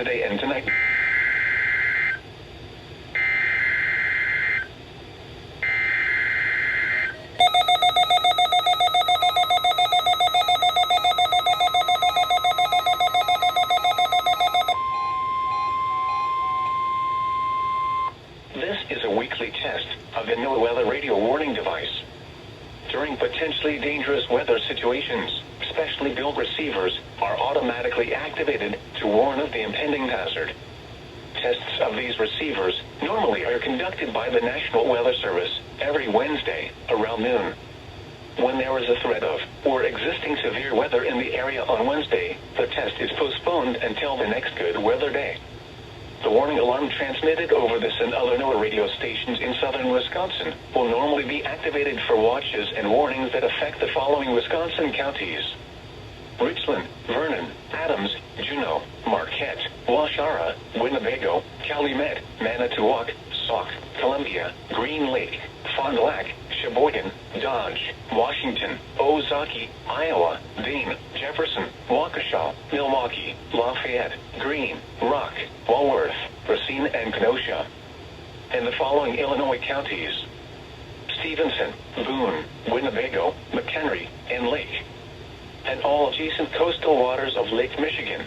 today and tonight. This is a weekly test of the NOAA weather radio warning device. During potentially dangerous weather situations, specially built receivers are automatically activated to warn of the impending hazard. Tests of these receivers normally are conducted by the National Weather Service every Wednesday around noon. When there is a threat of or existing severe weather in the area on Wednesday, the test is postponed until the next good weather day. The warning alarm transmitted over this and other NOAA radio stations in southern Wisconsin will normally be activated for watches and warnings that affect the following Wisconsin counties: Richland, Vernon, Adams, Juneau, Marquette, Waushara, Winnebago, Calumet, Manitowoc, Sauk, Columbia, Green Lake, Fond du Lac, Sheboygan, Dodge, Washington, Ozaukee, Iowa, Dane, Jefferson, Waukesha, Milwaukee, Lafayette, Greene, Rock, Walworth, Racine, and Kenosha. And the following Illinois counties: Stevenson, Boone, Winnebago, McHenry, and Lake. And all adjacent coastal waters of Lake Michigan.